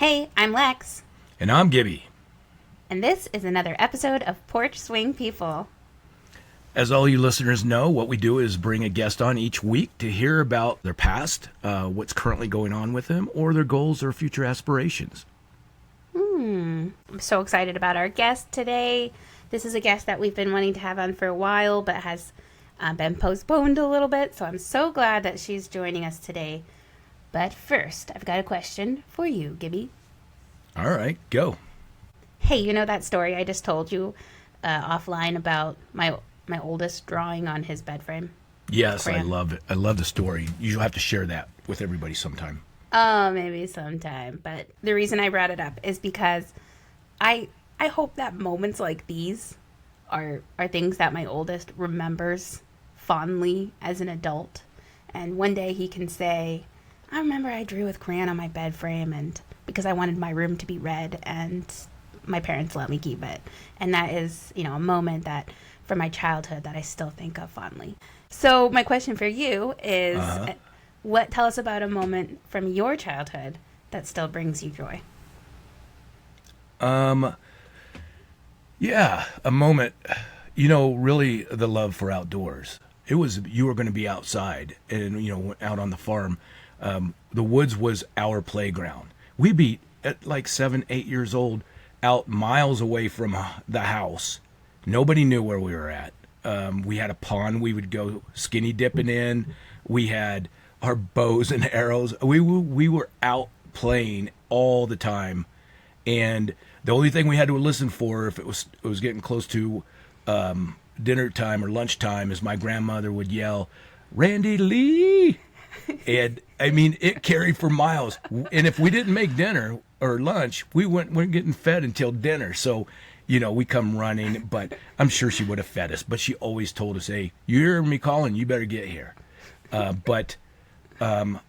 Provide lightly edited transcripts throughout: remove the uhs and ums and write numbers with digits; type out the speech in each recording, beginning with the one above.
Hey, I'm Lex, And I'm Gibby. and this is another episode of Porch Swing People. As all you listeners know, what we do is bring a guest on each week to hear about their past, what's currently going on with them, or their goals or future aspirations. I'm so excited about our guest today. This is a guest that we've been wanting to have on for a while, but has been postponed a little bit, so I'm so glad that she's joining us today. But first, I've got a question for you, Gibby. All right, go. Hey, you know that story I just told you offline about my oldest drawing on his bed frame? Yes, I Crayon. love it. I love the story. You'll have to share that with everybody sometime. Oh, maybe sometime. But the reason I brought it up is because I hope that moments like these are things that my oldest remembers fondly as an adult. And one day he can say, I remember I drew with crayon on my bed frame and because I wanted my room to be red and my parents let me keep it. And that is, a moment that from my childhood that I still think of fondly. So my question for you is tell us about a moment from your childhood that still brings you joy. Yeah, a moment, really the love for outdoors. It was, you were going to be outside and, out on the farm. The woods was our playground. We'd be at like 7, 8 years old out miles away from the house. Nobody knew where we were at. We had a pond we would go skinny dipping in. We had our bows and arrows. We were out playing all the time. And the only thing we had to listen for if it was getting close to dinner time or lunchtime is my grandmother would yell, "Randy Lee!" And I mean, it carried for miles. And if we didn't make dinner or lunch, we weren't getting fed until dinner. So, we come running, but I'm sure she would have fed us. But she always told us, "Hey, you hear me calling? You better get here." But I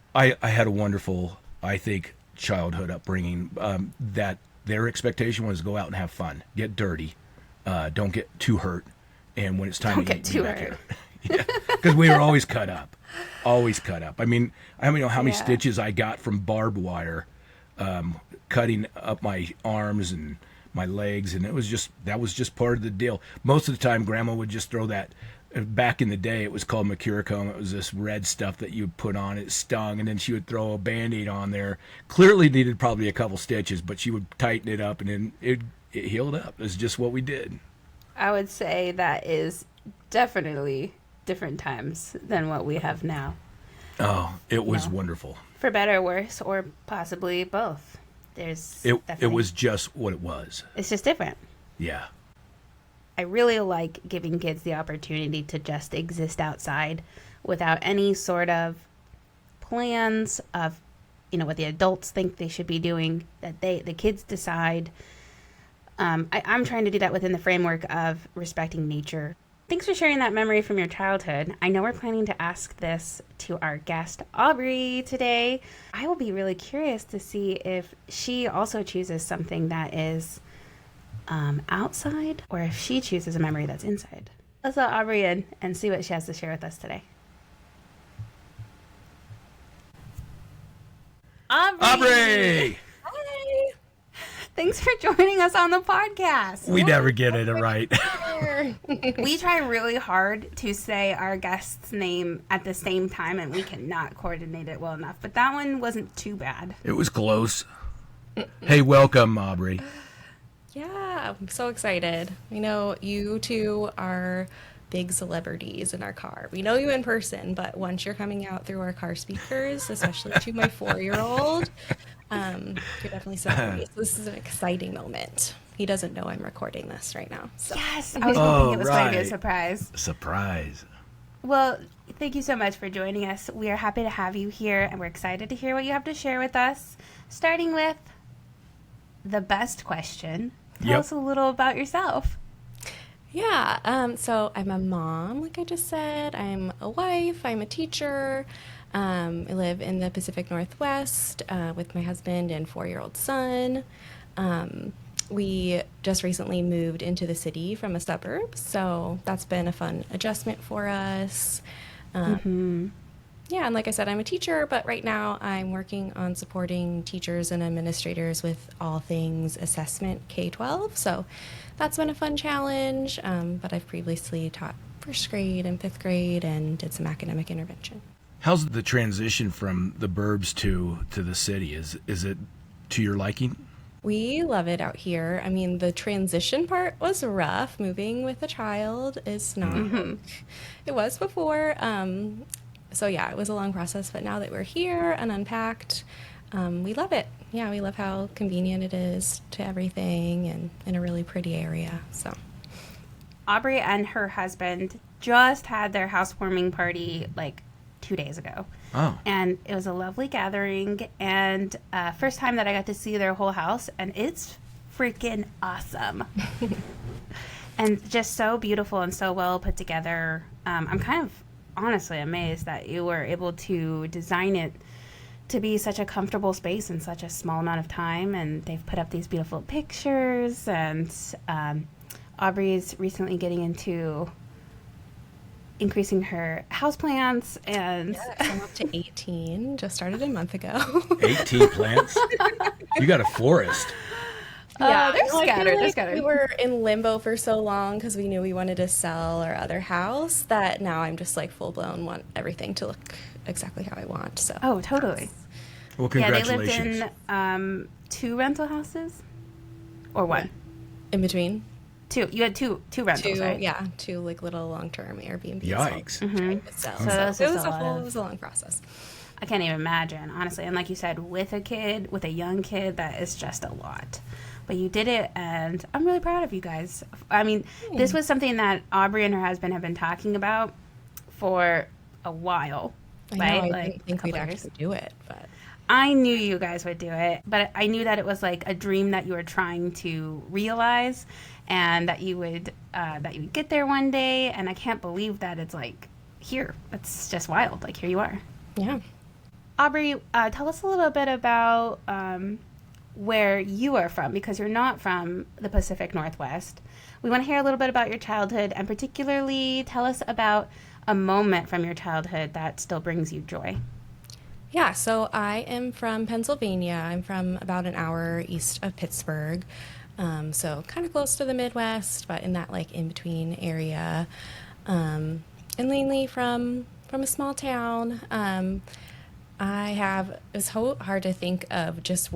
had a wonderful, I think, childhood upbringing. That their expectation was go out and have fun, get dirty, don't get too hurt, and when it's time Don't to get eat, too be back hurt. here. Because we were always cut up, always cut up. I mean, I don't know how many Yeah. stitches I got from barbed wire, cutting up my arms and my legs, and that was just part of the deal. Most of the time, Grandma would just throw that. Back in the day, it was called mercurochrome. It was this red stuff that you put on. It stung, and then she would throw a Band-Aid on there. Clearly needed probably a couple stitches, but she would tighten it up, and then it healed up. It's just what we did. I would say that is definitely different times than what we have now. Oh, it was No. wonderful. For better or worse, or possibly both. It Definitely, was just what it was. it's just different. Yeah. I really like giving kids the opportunity to just exist outside without any sort of plans of, what the adults think they should be doing, that the kids decide. I'm trying to do that within the framework of respecting nature. Thanks for sharing that memory from your childhood. I know we're planning to ask this to our guest, Aubree, today. I will be really curious to see if she also chooses something that is outside or if she chooses a memory that's inside. Let's let Aubree in and see what she has to share with us today. Aubree! Hi. Thanks for joining us on the podcast. We never get it right. We try really hard to say our guest's name at the same time, and we cannot coordinate it well enough. But that one wasn't too bad. It was close. Hey, welcome, Aubree. Yeah, I'm so excited. We know you two are big celebrities in our car. We know you in person, but once you're coming out through our car speakers, especially to my 4-year-old, you're definitely celebrities. This is an exciting moment. He doesn't know I'm recording this right now. So. Yes, I was hoping it was going to be a right. surprise. Surprise. Well, thank you so much for joining us. We are happy to have you here, and we're excited to hear what you have to share with us. Starting with the best question. Tell us a little about yourself. Yeah, so I'm a mom, like I just said. I'm a wife. I'm a teacher. I live in the Pacific Northwest with my husband and 4-year-old son. We just recently moved into the city from a suburb, so that's been a fun adjustment for us. Yeah, and like I said, I'm a teacher, but right now I'm working on supporting teachers and administrators with all things assessment K-12. So that's been a fun challenge. But I've previously taught first grade and fifth grade and did some academic intervention. How's the transition from the burbs to the city? Is it to your liking? We love it out here. I mean, the transition part was rough. Moving with a child is not like it was before. So yeah, it was a long process, but now that we're here and unpacked, we love it. Yeah, we love how convenient it is to everything and in a really pretty area. So Aubree and her husband just had their housewarming party like 2 days ago. Oh, And it was a lovely gathering, and first time that I got to see their whole house, and it's freaking awesome. And just so beautiful and so well put together. I'm kind of honestly amazed that you were able to design it to be such a comfortable space in such a small amount of time. And they've put up these beautiful pictures, and Aubree is recently getting into increasing her houseplants, and yeah, I'm up to 18. Just started a month ago. 18 plants. You got a forest. Yeah, they're I feel scattered. They're like scattered. we were in limbo for so long because we knew we wanted to sell our other house that now I'm just like full blown want everything to look exactly how I want. So Oh, totally. Well, Yeah, they lived congratulations. in 2 rental houses, or one. in between Two. You had two rentals, right? two like little long term Airbnbs. Yikes. Trying to sell. So So that's it just was a a lot whole, of- it was a long process. I can't even imagine, honestly. And like you said, with a kid, with a young kid, that is just a lot. But you did it, and I'm really proud of you guys. I mean, this was something that Aubree and her husband have been talking about for a while, I right? know, I Like didn't think a we'd couple years. actually do it, but I knew you guys would do it, but I knew that it was like a dream that you were trying to realize, and that you would get there one day. And I can't believe that it's like here. It's just wild. Like here you are. yeah. Aubree, tell us a little bit about where you are from, because you're not from the Pacific Northwest. We want to hear a little bit about your childhood, and particularly tell us about a moment from your childhood that still brings you joy. Yeah, so I am from Pennsylvania. I'm from about an hour east of Pittsburgh. So kind of close to the Midwest, but in that like in between area. And mainly from a small town. It's so hard to think of just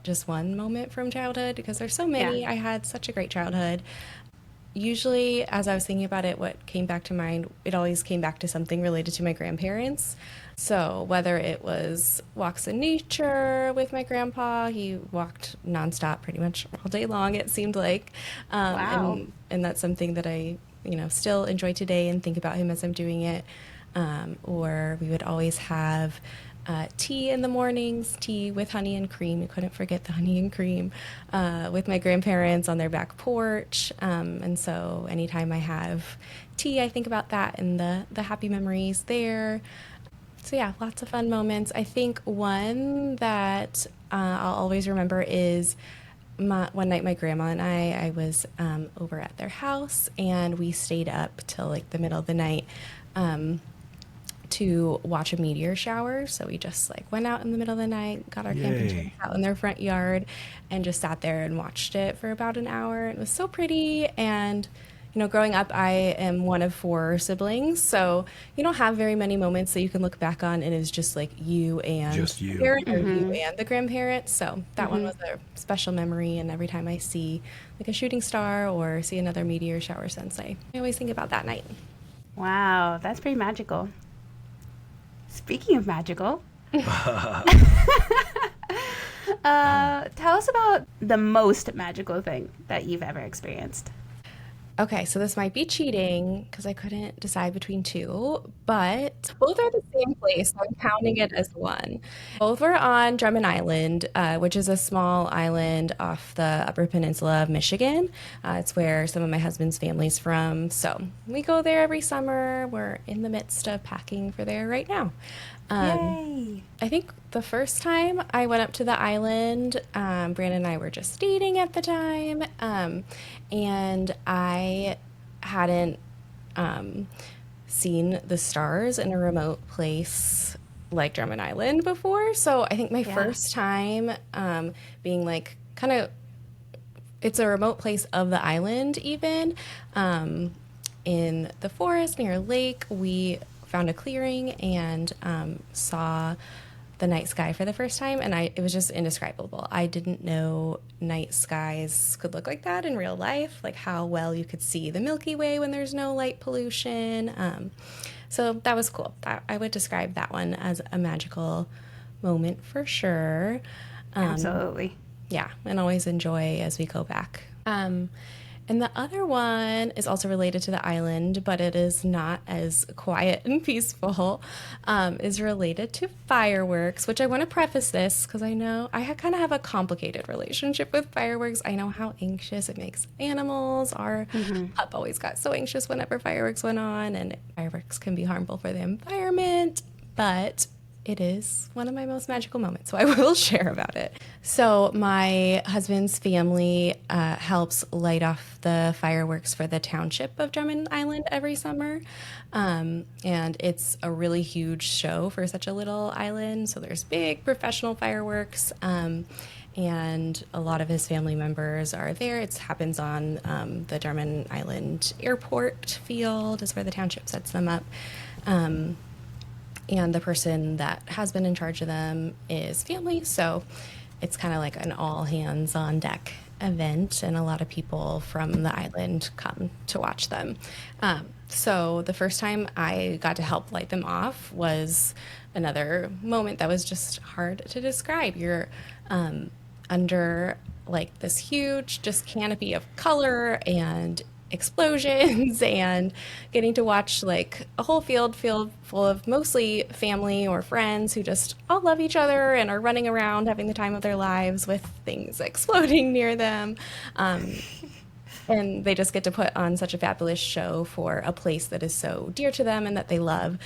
just one moment from childhood because there's so many. Yeah. I had such a great childhood. Usually, as I was thinking about it, what came back to mind, it always came back to something related to my grandparents. So whether it was walks in nature with my grandpa, he walked nonstop pretty much all day long, it seemed like. Wow. And that's something that I, still enjoy today and think about him as I'm doing it. Or we would always have tea in the mornings, tea with honey and cream. You couldn't forget the honey and cream with my grandparents on their back porch. And so anytime I have tea, I think about that and the happy memories there. So yeah, lots of fun moments. I think one that I'll always remember is one night my grandma and I was over at their house and we stayed up till like the middle of the night to watch a meteor shower. So we just like went out in the middle of the night, got our camping Yay. chairs out in their front yard and just sat there and watched it for about an hour. It was so pretty. And growing up, I am one of 4 siblings, so you don't have very many moments that you can look back on and it's just like you and Just you. the parent or you and the grandparents. So that one was a special memory, and every time I see like a shooting star or see another meteor shower sunset, I always think about that night. Wow, that's pretty magical. Speaking of magical, tell us about the most magical thing that you've ever experienced. Okay, so this might be cheating because I couldn't decide between 2, but both are the same place, so I'm counting it as one. Both were on Drummond Island, which is a small island off the Upper Peninsula of Michigan. It's where some of my husband's family's from, so we go there every summer. We're in the midst of packing for there right now. Yay! I think the first time I went up to the island, Brandon and I were just dating at the time, and I hadn't seen the stars in a remote place like Drummond Island before. So I think my Yeah. first time being like kind of, it's a remote place of the island even, in the forest near a lake. We found a clearing and saw the night sky for the first time, and it was just indescribable. I didn't know night skies could look like that in real life, like how well you could see the Milky Way when there's no light pollution. So that was cool. I would describe that one as a magical moment for sure. Absolutely. Yeah, and always enjoy as we go back. And the other one is also related to the island, but it is not as quiet and peaceful, is related to fireworks, which I want to preface this because I know kind of have a complicated relationship with fireworks. I know how anxious it makes animals. Our pup always got so anxious whenever fireworks went on, and fireworks can be harmful for the environment, but it is one of my most magical moments, so I will share about it. So my husband's family helps light off the fireworks for the township of Drummond Island every summer. And it's a really huge show for such a little island. So there's big professional fireworks. And a lot of his family members are there. It happens on the Drummond Island airport field is where the township sets them up. And the person that has been in charge of them is family. So it's kind of like an all hands on deck event, and a lot of people from the island come to watch them. So the first time I got to help light them off was another moment that was just hard to describe. You're under like this huge just canopy of color and explosions and getting to watch like a whole field full of mostly family or friends who just all love each other and are running around having the time of their lives with things exploding near them. And they just get to put on such a fabulous show for a place that is so dear to them and that they love.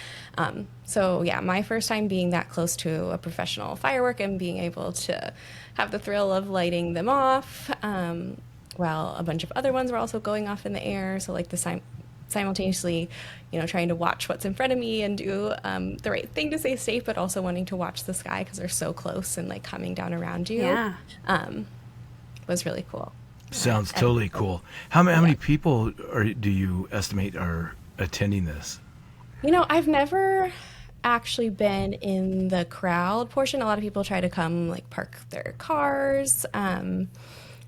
So yeah, my first time being that close to a professional firework and being able to have the thrill of lighting them off, while a bunch of other ones were also going off in the air. So like simultaneously, trying to watch what's in front of me and do the right thing to stay safe, but also wanting to watch the sky because they're so close and like coming down around you. Yeah. Was really cool. Sounds totally cool. How many people do you estimate are attending this? I've never actually been in the crowd portion. A lot of people try to come like park their cars.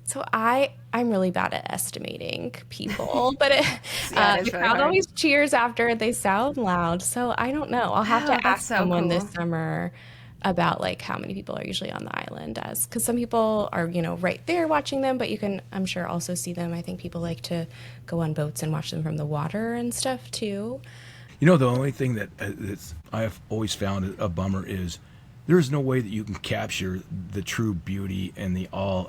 So I'm really bad at estimating people, but Yeah, it is the really crowd hard. always cheers after they sound loud. So I don't know. I'll have Oh, to that's ask so someone cool. this summer about like how many people are usually on the island, because some people are right there watching them, but you can, I'm sure, also see them. I think people like to go on boats and watch them from the water and stuff too. The only thing that I've always found a bummer is there's no way that you can capture the true beauty and the awe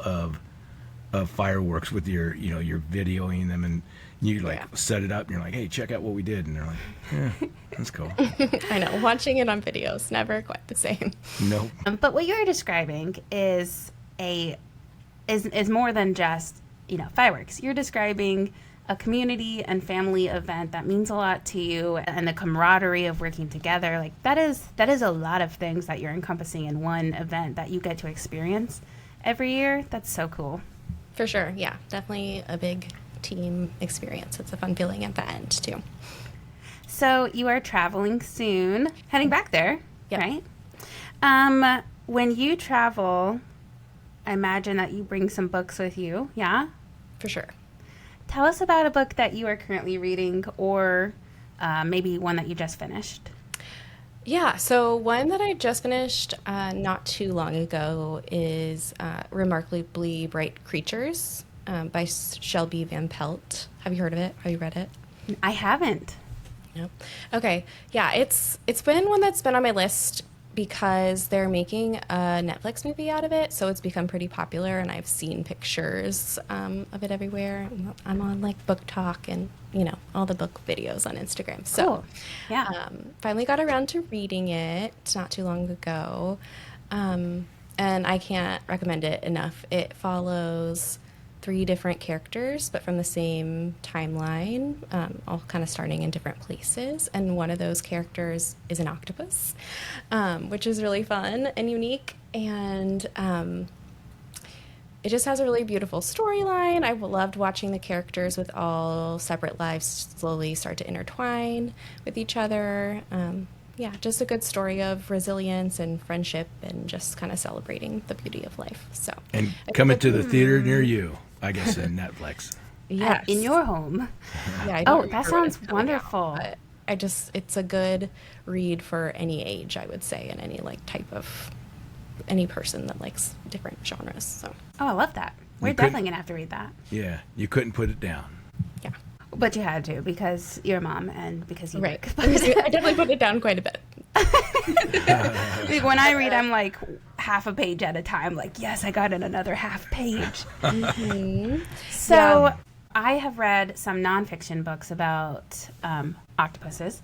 of fireworks with you're videoing them, and you set it up and you're like, hey, check out what we did, and they're like, yeah, that's cool. I know, watching it on video is never quite the same. Nope. But what you're describing is more than just fireworks. You're describing a community and family event that means a lot to you, and the camaraderie of working together. Like that is a lot of things that you're encompassing in one event that you get to experience every year. That's so cool. For sure, yeah, definitely a big team experience. It's a fun feeling at the end too. So you are traveling soon, heading back there, Yep. right? When you travel, I imagine that you bring some books with you, yeah? For sure. Tell us about a book that you are currently reading, or maybe one that you just finished. Yeah, so one that I just finished not too long ago is Remarkably Bright Creatures by Shelby Van Pelt. Have you heard of it? Have you read it? I haven't. No. Okay. Yeah, it's been one that's been on my list because they're making a Netflix movie out of it, so it's become pretty popular, and I've seen pictures of it everywhere. I'm on like Book Talk and all the book videos on Instagram. So Cool. Yeah. finally got around to reading it not too long ago, and I can't recommend it enough. It follows three different characters, but from the same timeline, all kind of starting in different places. And one of those characters is an octopus, which is really fun and unique. And it just has a really beautiful storyline. I loved watching the characters with all separate lives slowly start to intertwine with each other. Yeah, just a good story of resilience and friendship and just kind of celebrating the beauty of life. So, And coming to the theater near you, I guess, in Netflix. yes. In your home. Yeah, I Oh, don't that remember when it's sounds coming out, wonderful. but it's a good read for any age, I would say, and any like type of any person that likes different genres. So, Oh, I love that. We're You could- definitely going to have to read that. Yeah, you couldn't put it down. yeah. But you had to because you're a mom and because you Right. work. I definitely put it down quite a bit. Like, when I read, I'm like half a page at a time. Like, yes, I got in another half page. So Yeah. I have read some nonfiction books about octopuses.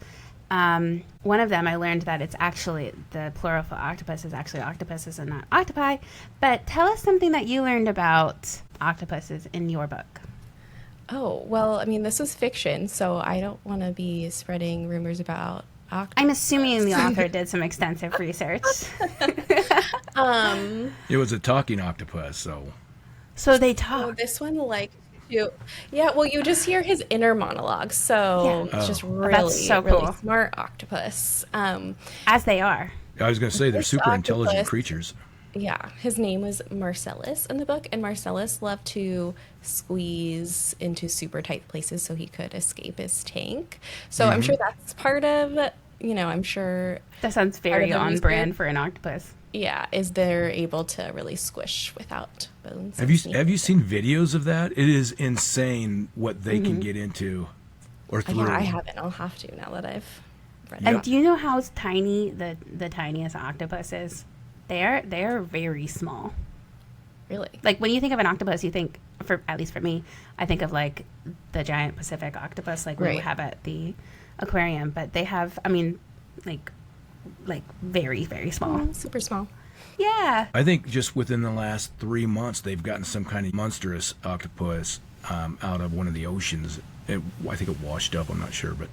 One of them, I learned that it's actually the plural for octopus is actually octopuses and not octopi. But tell us something that you learned about octopuses in your book. Oh, well, I mean, this is fiction, so I don't want to be spreading rumors about octopus. I'm assuming the author did some extensive research. It was a talking octopus, so So they Oh, talk. this one, like, you, yeah, well, you just hear his inner monologue, so Yeah. it's just Oh. really, so really cool. smart octopus. As they are. I was going to say they're This super intelligent octopus- creatures. Yeah, his name was Marcellus in the book, and Marcellus loved to squeeze into super tight places so he could escape his tank. So I'm sure that's part of, I'm sure, That sounds Part very of the on reason. brand for an octopus. yeah, is they're able to really squish without bones. Have you seen videos of that? It is insane what they can get into or through. Yeah, I haven't. I'll have to now that I've read And it. do you know how tiny the tiniest octopus is? They are very small. Really? Like, when you think of an octopus, you think, at least for me, I think of like the giant Pacific octopus, like we Right. have at the aquarium. But they have, I mean, like very, very small. Super small. Yeah. I think just within the last 3 months, they've gotten some kind of monstrous octopus out of one of the oceans. I think it washed up. I'm not sure, but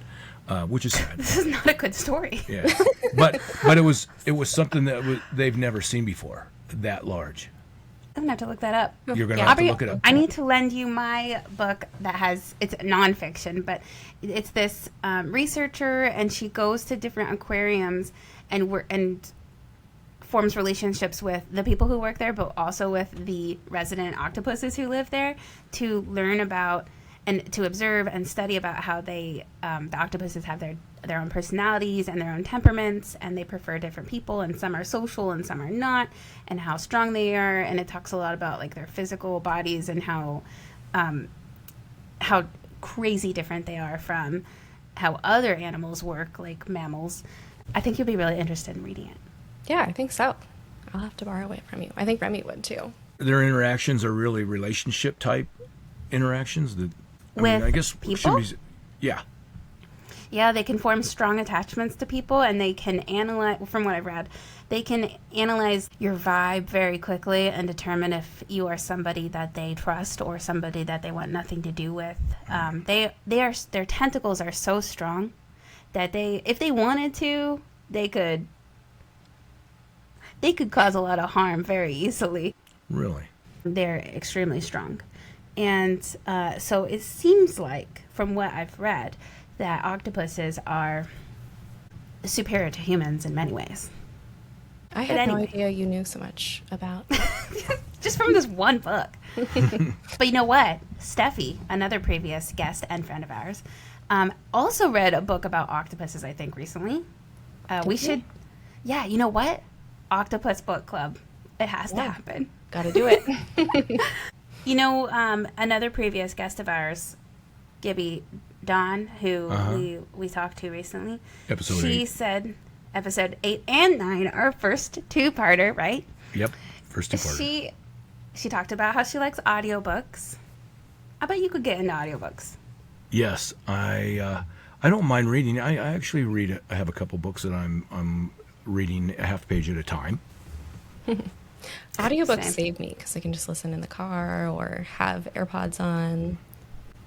which is sad. This is not a good story. Yeah, but it was something that they've never seen before. That large. I'm gonna have to look that up. You're gonna Yeah. have to Aubree, look it up. I need to lend you my book that it's nonfiction, but it's this researcher, and she goes to different aquariums and forms relationships with the people who work there, but also with the resident octopuses who live there to learn about and to observe and study about how the octopuses have their own personalities and their own temperaments, and they prefer different people, and some are social and some are not, and how strong they are. And it talks a lot about like their physical bodies and how crazy different they are from how other animals work, like mammals. I think you'll be really interested in reading it. Yeah, I think so. I'll have to borrow it from you. I think Remy would too. Their interactions are really relationship type interactions. With I guess people? Yeah. Yeah, they can form strong attachments to people, and they can analyze, from what I've read, they can analyze your vibe very quickly and determine if you are somebody that they trust or somebody that they want nothing to do with. Their tentacles are so strong that if they wanted to, they could cause a lot of harm very easily. Really. They're extremely strong. And so it seems like, from what I've read, that octopuses are superior to humans in many ways. I had no anyway. idea you knew so much about. Just from this one book. But you know what? Steffi, another previous guest and friend of ours, also read a book about octopuses, I think, recently. We should, yeah, you know what? Octopus Book Club. It has to Yeah. happen. Gotta do it. You know, another previous guest of ours, Gibby Dawn, who we talked to recently. Episode she 8. said episode 8 and 9, our first two-parter, right? Yep. First two-parter. She talked about how she likes audiobooks. I bet you could get into audiobooks. Yes, I don't mind reading. I actually read. I have a couple books that I'm reading a half page at a time. Audiobooks Same. save me because I can just listen in the car or have AirPods on.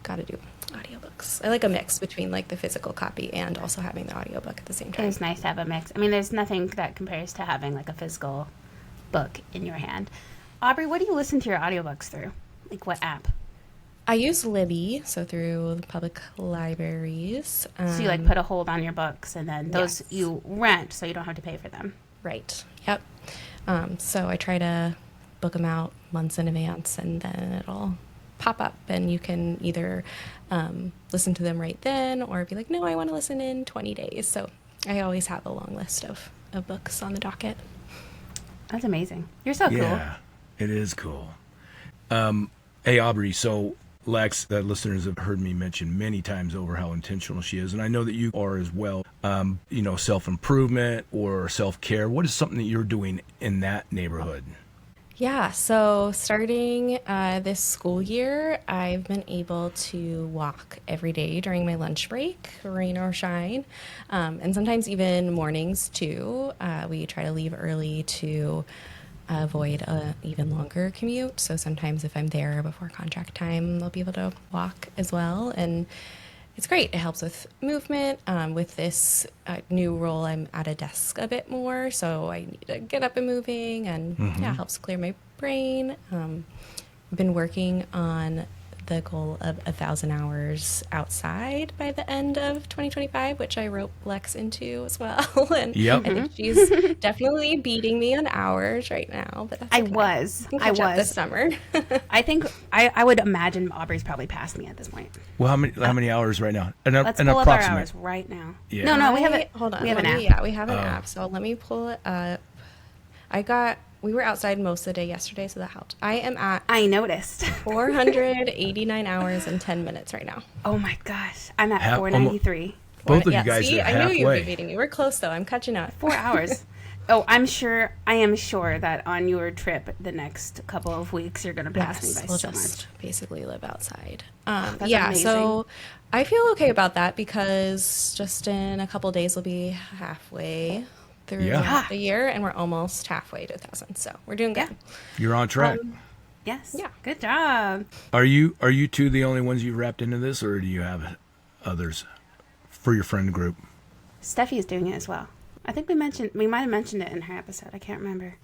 Gotta do audiobooks. I like a mix between like the physical copy and also having the audiobook at the same It time. is nice to have a mix. I mean, there's nothing that compares to having like a physical book in your hand. Aubree, what do you listen to your audiobooks through? Like what app? I use Libby, so through the public libraries. So you like put a hold on your books and then those Yes. you rent so you don't have to pay for them. Right. Yep. So I try to book them out months in advance, and then it'll pop up, and you can either listen to them right then, or be like, no, I want to listen in 20 days. So I always have a long list of books on the docket. That's amazing. You're so cool. Yeah, it is cool. Hey, Aubree, so Lex, that listeners have heard me mention many times over how intentional she is, and I know that you are as well. Self-improvement or self-care. What is something that you're doing in that neighborhood? Yeah, so starting this school year, I've been able to walk every day during my lunch break, rain or shine, and sometimes even mornings too. We try to leave early to avoid a even longer commute. So sometimes if I'm there before contract time, I'll be able to walk as well. And it's great. It helps with movement. With this new role, I'm at a desk a bit more, so I need to get up and moving, and yeah, it helps clear my brain. I've been working on the goal of 1,000 hours outside by the end of 2025, which I wrote Lex into as well. And Yep. I think she's definitely beating me on hours right now, but that's I okay. was. Can I catch up this was. summer. I think I would imagine Aubrey's probably past me at this point. Well, how many hours right now? Let's pull up our hours right now. Yeah. No, we have it. Hold on. We have an let app. me- Yeah, we have an app. So let me pull it up. We were outside most of the day yesterday, so that helped. I am at I noticed. 489 hours and 10 minutes right now. Oh my gosh, I'm at Half- 493. Both of Yeah, you guys see, are I knew you'd be halfway. beating me. We're close though. I'm catching up. 4 hours. I am sure that on your trip the next couple of weeks you're going to pass me by We'll so just much. basically live outside. That's Yeah, amazing. so I feel okay about that because just in a couple days we'll be halfway through Yeah. the year, and we're almost halfway to 1,000. So we're doing good. Yeah. You're on track. Yes. Yeah. Good job. Are you two the only ones you've wrapped into this, or do you have others for your friend group? Steffi is doing it as well. I think we might have mentioned it in her episode. I can't remember.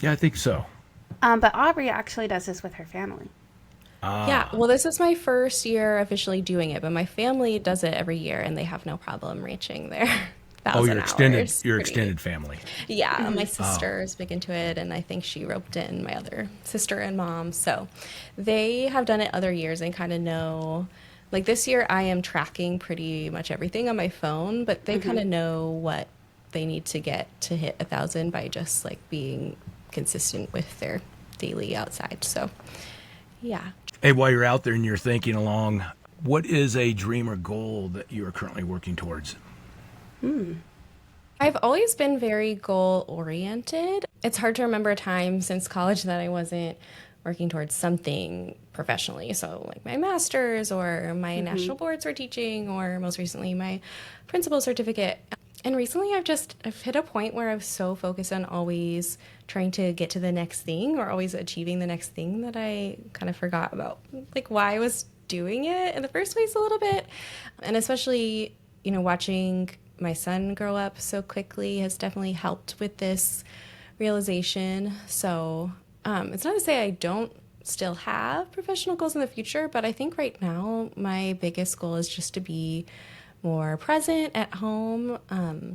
Yeah, I think so. But Aubree actually does this with her family. Yeah, well, this is my first year officially doing it, but my family does it every year, and they have no problem reaching their 1,000 Your hours. extended family. Yeah, my sister is big into it, and I think she roped in my other sister and mom. So they have done it other years and kind of know. Like this year, I am tracking pretty much everything on my phone, but they kind of know what they need to get to hit 1,000 by just like being consistent with their daily outside. So, yeah. Hey, while you're out there and you're thinking along, what is a dream or goal that you are currently working towards? I've always been very goal oriented. It's hard to remember a time since college that I wasn't working towards something professionally. So like my master's or my national boards for teaching, or most recently my principal certificate. And recently I've hit a point where I was so focused on always trying to get to the next thing or always achieving the next thing that I kind of forgot about like why I was doing it in the first place a little bit. And especially, watching my son grow up so quickly has definitely helped with this realization. So it's not to say I don't still have professional goals in the future, but I think right now my biggest goal is just to be more present at home,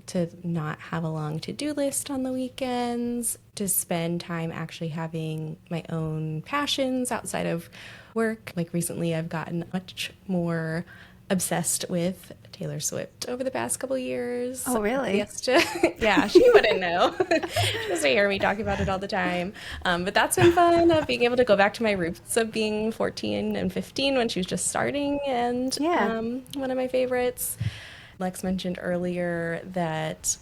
to not have a long to-do list on the weekends, to spend time actually having my own passions outside of work. Like recently I've gotten much more obsessed with Taylor Swift over the past couple years. Oh, really? Yeah, she wouldn't know. She doesn't hear me talk about it all the time. But that's been fun, being able to go back to my roots of being 14 and 15 when she was just starting. And Yeah. one of my favorites. Lex mentioned earlier that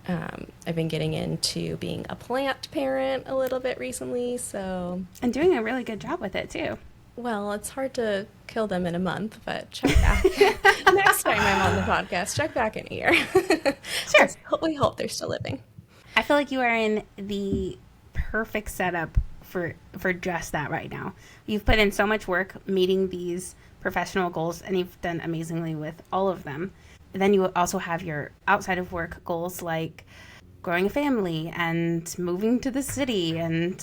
I've been getting into being a plant parent a little bit recently. So, And doing a really good job with it too. well, it's hard to kill them in a month, but check back. Next time I'm on the podcast, check back in a year. Sure. We hope they're still living. I feel like you are in the perfect setup for just that right now. You've put in so much work meeting these professional goals, and you've done amazingly with all of them. Then you also have your outside of work goals, like growing a family and moving to the city, and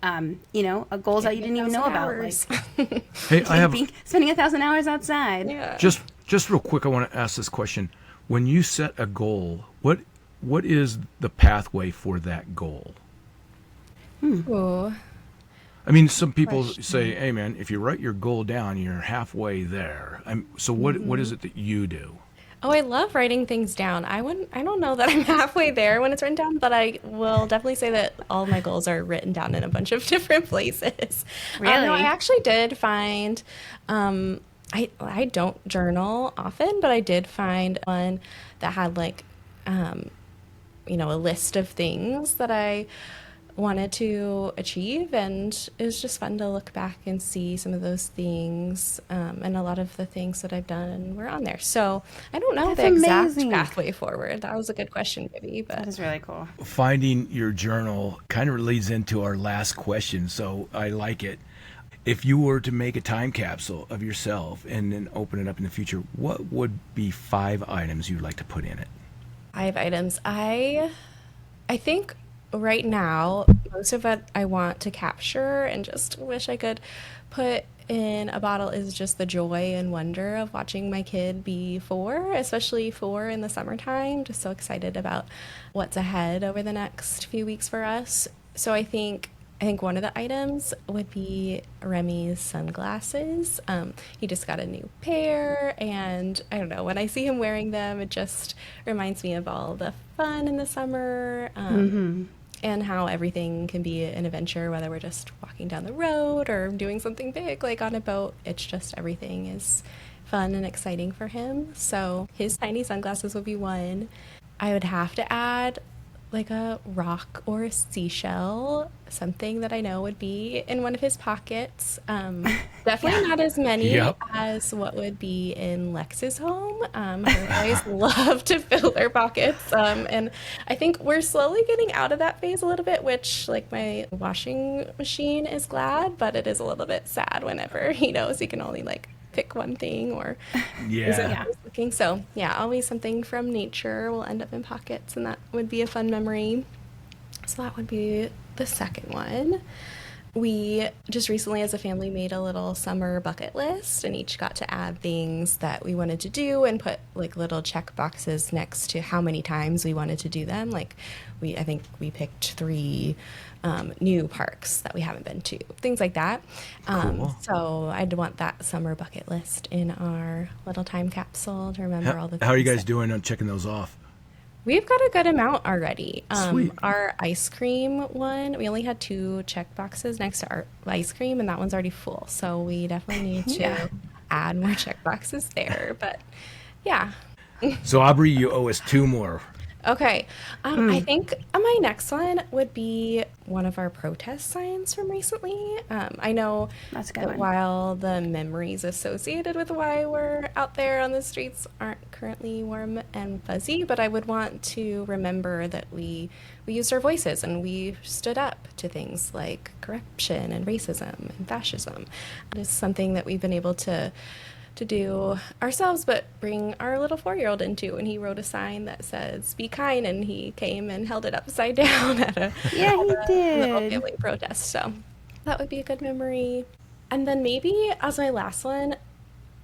goals that you didn't even know about, like Hey, I have spending 1,000 hours outside. Yeah. just real quick. I want to ask this question: when you set a goal, what is the pathway for that goal? Ooh. I mean, some people Question. say, "Hey, man, if you write your goal down, you're halfway there." So what is it that you do? Oh, I love writing things down. I don't know that I'm halfway there when it's written down, but I will definitely say that all of my goals are written down in a bunch of different places. No, I Really? actually did find, I don't journal often, but I did find one that had like, a list of things that I wanted to achieve, and it was just fun to look back and see some of those things, and a lot of the things that I've done were on there. So I don't know That's the exact amazing. pathway forward. That was a good question, Gibby, That but is really cool. Finding your journal kind of leads into our last question, so I like it. If you were to make a time capsule of yourself and then open it up in the future, what would be 5 items you'd like to put in it? 5 items. I think right now most of what I want to capture and just wish I could put in a bottle is just the joy and wonder of watching my kid be 4, especially 4 in the summertime. Just so excited about what's ahead over the next few weeks for us. So I think one of the items would be Remy's sunglasses. He just got a new pair, and I don't know, when I see him wearing them, it just reminds me of all the fun in the summer, and how everything can be an adventure, whether we're just walking down the road or doing something big like on a boat. It's just everything is fun and exciting for him. So his tiny sunglasses would be one. I would have to add like a rock or a seashell, something that I know would be in one of his pockets. Definitely not as many Yep. as what would be in Lex's home. Her boys love to fill their pockets. And I think we're slowly getting out of that phase a little bit, which, like, my washing machine is glad, but it is a little bit sad whenever he knows he can only, like, pick one thing or isn't Yeah. always looking. So yeah, always something from nature will end up in pockets, and that would be a fun memory. So that would be the second one. We just recently, as a family, made a little summer bucket list and each got to add things that we wanted to do and put like little check boxes next to how many times we wanted to do them. Like I think we picked 3 new parks that we haven't been to, things like that. Cool. So I'd want that summer bucket list in our little time capsule to remember all the How are you things guys doing on checking those off? we've got a good amount already. Sweet. Our ice cream one, we only had 2 check boxes next to our ice cream, and that one's already full. So we definitely need Yeah. to add more check boxes there. But yeah. So Aubrey, you owe us 2 more. Okay. I think my next one would be one of our protest signs from recently. I know That's a good that one. while the memories associated with why we're out there on the streets aren't currently warm and fuzzy, but I would want to remember that we used our voices and we stood up to things like corruption and racism and fascism. It is something that we've been able to do ourselves, but bring our little 4-year-old into. And he wrote a sign that says "Be kind," and he came and held it upside down at a Yeah, he little did. family protest. So that would be a good memory. And then maybe as my last one,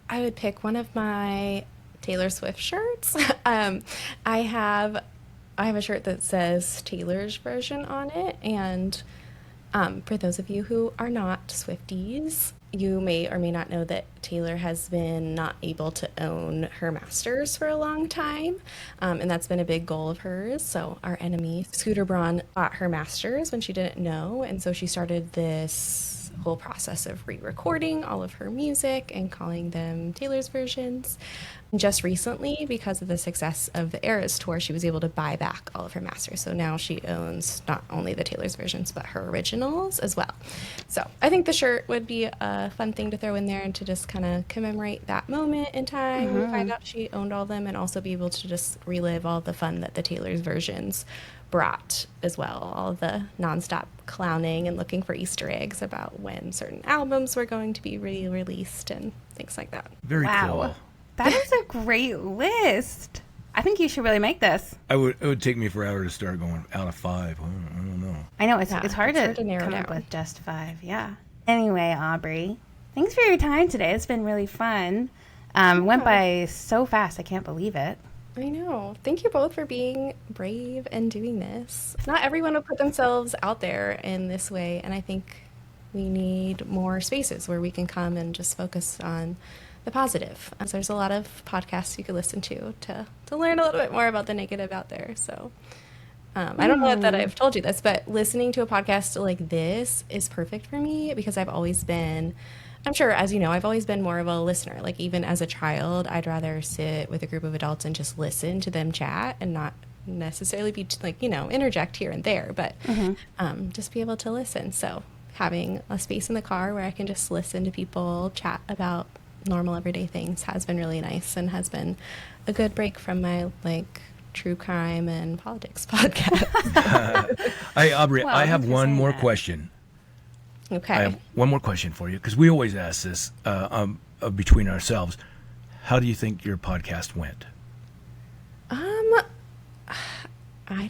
I would pick one of my Taylor Swift shirts. I have a shirt that says Taylor's version on it, and for those of you who are not Swifties, you may or may not know that Taylor has been not able to own her masters for a long time, and that's been a big goal of hers. So our enemy, Scooter Braun, bought her masters when she didn't know, and so she started this whole process of re-recording all of her music and calling them Taylor's versions. Just recently, because of the success of the Eras tour, she was able to buy back all of her masters. So now she owns not only the Taylor's versions, but her originals as well. So I think the shirt would be a fun thing to throw in there and to just kind of commemorate that moment in time and find out she owned all of them, and also be able to just relive all the fun that the Taylor's versions brought as well, all the nonstop clowning and looking for Easter eggs about when certain albums were going to be re-released and things like that. Very cool. That is a great list. I think you should really make this. It would take me forever to start going out of 5. I don't know. I know it's hard to narrow come up down with just 5. Yeah. Anyway, Aubree, thanks for your time today. It's been really fun. Went by so fast. I can't believe it. I know. Thank you both for being brave and doing this. Not everyone will put themselves out there in this way, and I think we need more spaces where we can come and just focus on the positive. So there's a lot of podcasts you could listen to learn a little bit more about the negative out there. So I don't know that I've told you this, but listening to a podcast like this is perfect for me because I've always been, I'm sure, as you know, I've always been more of a listener. Like even as a child, I'd rather sit with a group of adults and just listen to them chat and not necessarily be like, interject here and there, but just be able to listen. So having a space in the car where I can just listen to people chat about normal everyday things has been really nice and has been a good break from my true crime and politics podcast. Hey, Aubree, I have one more question. Okay. I have one more question for you because we always ask this between ourselves. How do you think your podcast went? I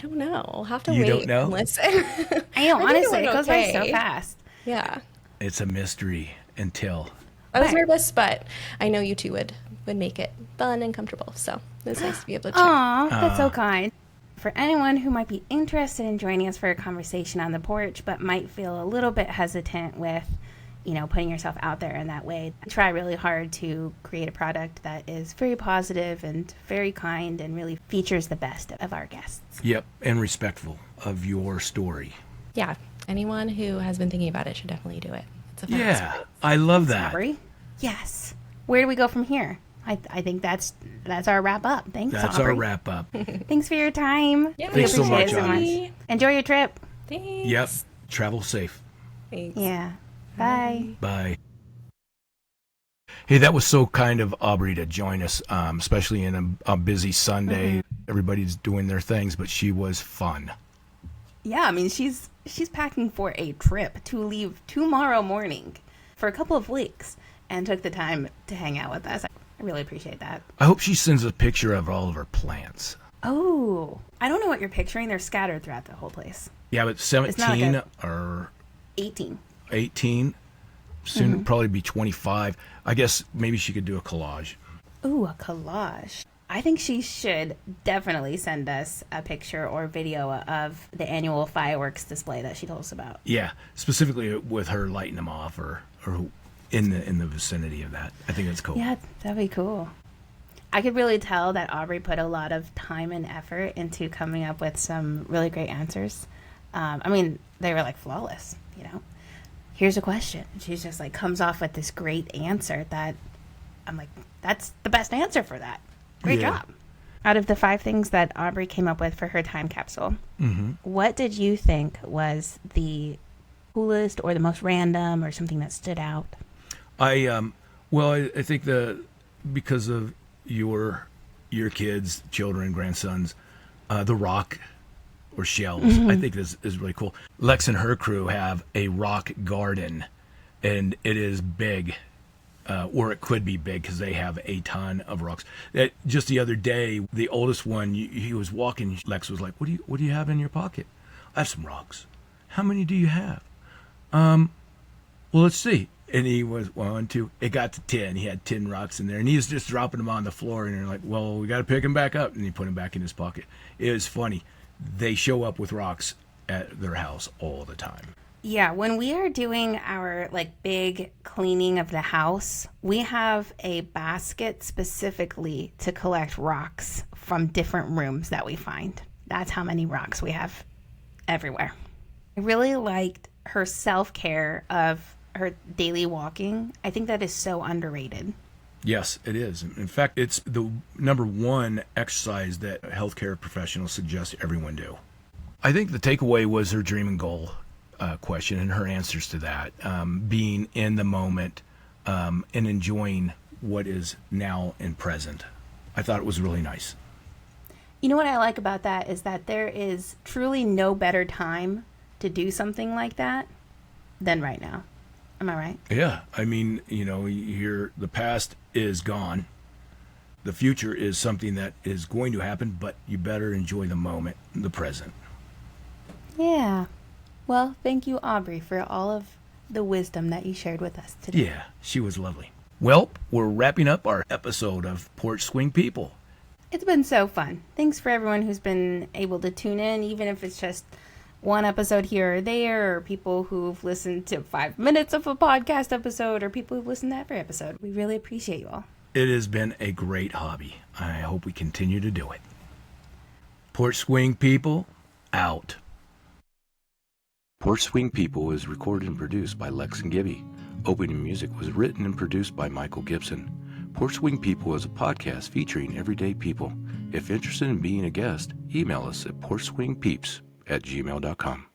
don't know. I'll have to You wait don't know? and listen. I know, think honestly, went it goes by so okay. fast. Yeah. It's a mystery until. I was nervous, but I know you two would make it fun and comfortable. So it's nice to be able to check. Aw, that's so kind. For anyone who might be interested in joining us for a conversation on the porch, but might feel a little bit hesitant with, putting yourself out there in that way, I try really hard to create a product that is very positive and very kind and really features the best of our guests. Yep, and respectful of your story. Yeah. Anyone who has been thinking about it should definitely do it. It's a fun Yeah, experience. I love that. Aubree? Yes. Where do we go from here? I think that's our wrap up. Thanks, That's Aubree. our wrap up. Thanks for your time. Yeah, Thanks so appreciate much, it Aubree. Enjoy your trip. Thanks. Yep, travel safe. Thanks. Yeah. Bye. Bye. Hey, that was so kind of Aubree to join us, especially in a busy Sunday. Everybody's doing their things, but she was fun. Yeah, I mean, she's packing for a trip to leave tomorrow morning for a couple of weeks and took the time to hang out with us. I really appreciate that. I hope she sends a picture of all of her plants. Oh, I don't know what you're picturing. They're scattered throughout the whole place. Yeah, but 17 or 18. 18, soon probably be 25. I guess maybe she could do a collage. Ooh, a collage. I think she should definitely send us a picture or video of the annual fireworks display that she told us about. Yeah, specifically with her lighting them off or in the vicinity of that. I think that's cool. Yeah, that'd be cool. I could really tell that Aubree put a lot of time and effort into coming up with some really great answers. I mean, they were flawless, Here's a question. She's just comes off with this great answer that I'm like, that's the best answer for that. Great job. Out of the 5 things that Aubree came up with for her time capsule, what did you think was the coolest or the most random or something that stood out? I think because of your kids, children, grandsons, the rock or shells, I think this is really cool. Lex and her crew have a rock garden, and it is big. Or it could be big because they have a ton of rocks. Just the other day, the oldest one, he was walking. Lex was like, "What do you have in your pocket?" "I have some rocks." "How many do you have?" Well, let's see. And he was 1, 2. It got to 10. He had 10 rocks in there, and he was just dropping them on the floor. And they're like, "Well, we got to pick them back up." And he put them back in his pocket. It was funny. They show up with rocks at their house all the time. Yeah, when we are doing our big cleaning of the house, we have a basket specifically to collect rocks from different rooms that we find. That's how many rocks we have everywhere. I really liked her self-care of her daily walking. I think that is so underrated. Yes, it is. In fact, it's the number 1 exercise that healthcare professionals suggest everyone do. I think the takeaway was her dream and goal question and her answers to that, being in the moment and enjoying what is now and present. I thought it was really nice. You know what I like about that is that there is truly no better time to do something like that than right now. Am I right? Yeah, I mean, you hear the past is gone. The future is something that is going to happen, but you better enjoy the moment, the present. Yeah. Well, thank you, Aubree, for all of the wisdom that you shared with us today. Yeah, she was lovely. Well, we're wrapping up our episode of Porch Swing People. It's been so fun. Thanks for everyone who's been able to tune in, even if it's just one episode here or there, or people who've listened to 5 minutes of a podcast episode, or people who've listened to every episode. We really appreciate you all. It has been a great hobby. I hope we continue to do it. Porch Swing People, out. Porch Swing People is recorded and produced by Lex and Gibby. Opening music was written and produced by Michael Gibson. Porch Swing People is a podcast featuring everyday people. If interested in being a guest, email us at porchswingpeeps@gmail.com.